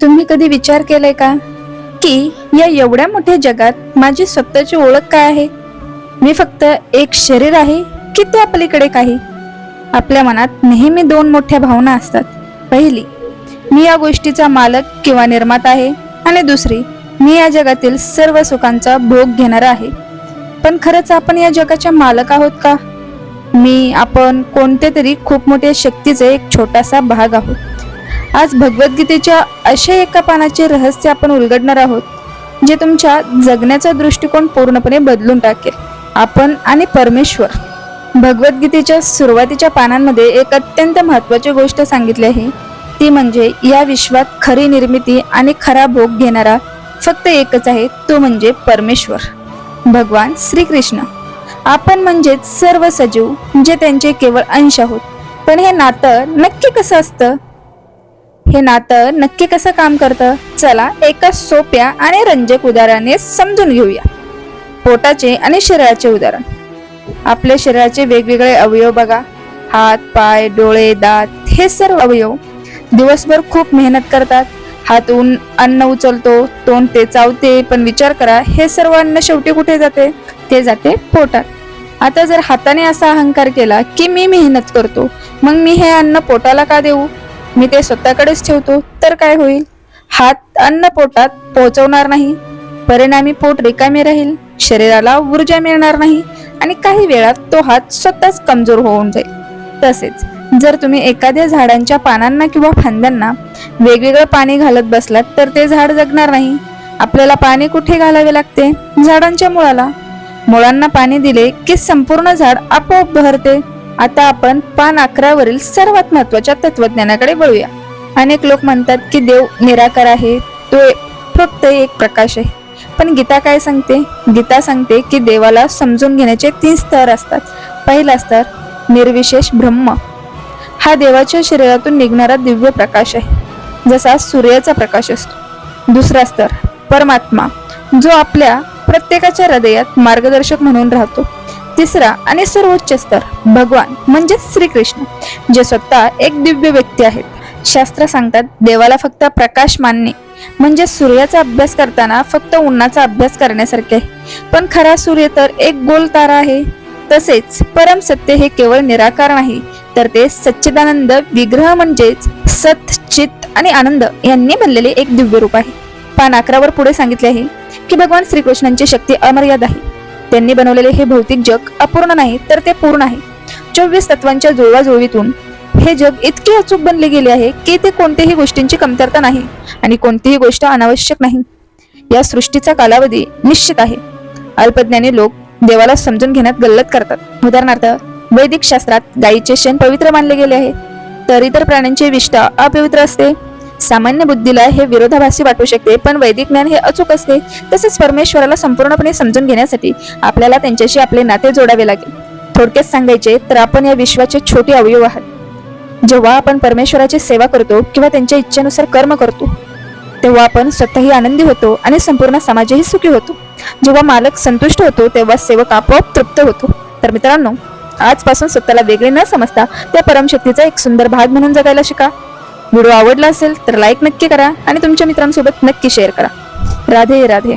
तुम्ही कधी विचार केलाय का की या एवढ्या मोठ्या जगात माझी स्वतःची ओळख काय आहे? मी फक्त एक शरीर आहे की त्या पलीकडे काही? आपल्या मनात नेहमी दोन मोठ्या भावना असतात. पहिली, मी या गोष्टीचा मालक किंवा निर्माता आहे, आणि दुसरी, मी या जगातील सर्व सुखांचा भोग घेणारा आहे. पण खरंच आपण या जगाच्या मालक आहोत का? आपण कोणत्या तरी खूप मोठ्या शक्तीचे एक छोटासा भाग आहोत. आज भगवद्गीतेच्या अशा एका पानाचे रहस्य आपण उलगडणार आहोत, जे तुमच्या जगण्याचा दृष्टिकोन पूर्णपणे बदलून टाकेल. आपण आणि परमेश्वर. भगवद्गीतेच्या सुरुवातीच्या पानांमध्ये एक अत्यंत महत्त्वाची गोष्ट सांगितली आहे, ती म्हणजे या विश्वात खरी निर्मिती आणि खरा भोग घेणारा फक्त एकच आहे, तो म्हणजे परमेश्वर, भगवान श्रीकृष्ण. आपण म्हणजेच सर्व सजीव, जे त्यांचे केवळ अंश आहोत. पण हे नातं नक्की कसं असतं? हे नातं नक्की कसं काम करतं? चला एका सोप्या आणि रंजक उदाहरणाने समजून घेऊया. पोटाचे आणि शरीराचे उदाहरण. आपल्या शरीराचे वेगवेगळे अवयव बघा. हात, पाय, डोळे, दात, हे सर्व अवयव दिवसभर खूप मेहनत करतात. हातून अन्न उचलतो, तोंड ते चावते, पण विचार करा, हे सर्व अन्न शेवटी कुठे जाते? ते जाते पोटात. आता जर हाताने असा अहंकार केला की मी मेहनत करतो, मग मी हे अन्न पोटाला का देऊ? मी ते स्वतःकडेच ठेवतो, तर काय होईल? हात अन्न पोटात पोहोचवणार नाही, परिणामी पोट रिकामे राहील, शरीराला ऊर्जा मिळणार नाही, आणि काही वेळात तो हात स्वतःच कमजोर होऊन जाईल. तसेच जर तुम्ही एखाद्या झाडांच्या पानांना किंवा फांद्यांना वेगवेगळं पाणी घालत बसलात, तर ते झाड जगणार नाही. आपल्याला पाणी कुठे घालावे लागते? झाडांच्या मुळाला. मुळांना पाणी दिले की संपूर्ण झाड आपोआप बहरते. आता आपण पान 11 वरील सर्वात महत्वाच्या तत्वज्ञानाकडे वळूया. अनेक लोक म्हणतात की देव निराकार आहे, तो फक्त एक प्रकाश आहे. पण गीता काय सांगते? गीता सांगते की देवाला समजून घेण्याचे 3 स्तर असतात. पहिला स्तर निर्विशेष ब्रह्म. हा देवाच्या शरीरातून निघणारा दिव्य प्रकाश आहे, जसा सूर्याचा प्रकाश असतो. दुसरा स्तर परमात्मा, जो आपल्या प्रत्येकाच्या हृदयात मार्गदर्शक म्हणून राहतो. तिसरा आणि सर्वोच्च स्तर भगवान म्हणजे श्रीकृष्ण, जे स्वतः एक दिव्य व्यक्ती आहेत. शास्त्र सांगतात देवाला फक्त प्रकाश मानणे म्हणजे सूर्याचा अभ्यास करताना फक्त उन्हाचा अभ्यास करण्यासारखे आहे. पण खरा सूर्य तर एक गोल तारा आहे. तसेच परम सत्य हे केवळ निराकार नाही, तर ते सच्चिदानंद विग्रह म्हणजेच सत, चित आणि आनंद यांनी बनलेले एक दिव्य रूप आहे. पान 11 वर पुढे सांगितले आहे की भगवान श्रीकृष्णांची शक्ती अमर्याद आहे. त्यांनी बनवलेले हे भौतिक जग अपूर्ण नाही, तर ते पूर्ण आहे. 24 तत्वांच्या जुळवाजुळवीतून हे जग इतके अचूक बनले गेले आहे की ते कोणत्याही गोष्टींची कमतरता नाही आणि कोणतीही गोष्ट अनावश्यक नाही. या सृष्टीचा कालावधी निश्चित आहे. अल्पज्ञानी लोक देवाला समजून घेण्यात गल्लत करतात. उदाहरणार्थ, वैदिक शास्त्रात गायीचे शेण पवित्र मानले गेले आहे, तर इतर प्राण्यांची विष्ठा अपवित्र असते. सामान्य बुद्धीला हे विरोधाभासी वाटू शकते, पण वैदिक ज्ञान हे अचूक असते. तसेच परमेश्वराला संपूर्णपणे समजून घेण्यासाठी आपल्याला त्यांच्याशी आपले नाते जोडावे लागेल. थोडक्यात सांगायचे तर आपण या विश्वाचे छोटे अवयव आहात. जेव्हा आपण परमेश्वराची सेवा करतो किंवा त्यांच्या इच्छेनुसार कर्म करतो, तेव्हा आपण स्वतःही आनंदी होतो आणि संपूर्ण समाजही सुखी होतो. जेव्हा मालक संतुष्ट होतो, तेव्हा सेवक आपोआप तृप्त होतो. तर मित्रांनो, आजपासून स्वतःला वेगळे न समजता त्या परमशक्तीचा एक सुंदर भाग म्हणून जगायला शिका. व्हिडिओ आवडला असेल तर लाईक नक्की करा आणि तुमच्या मित्रांसोबत नक्की शेअर करा. राधे राधे.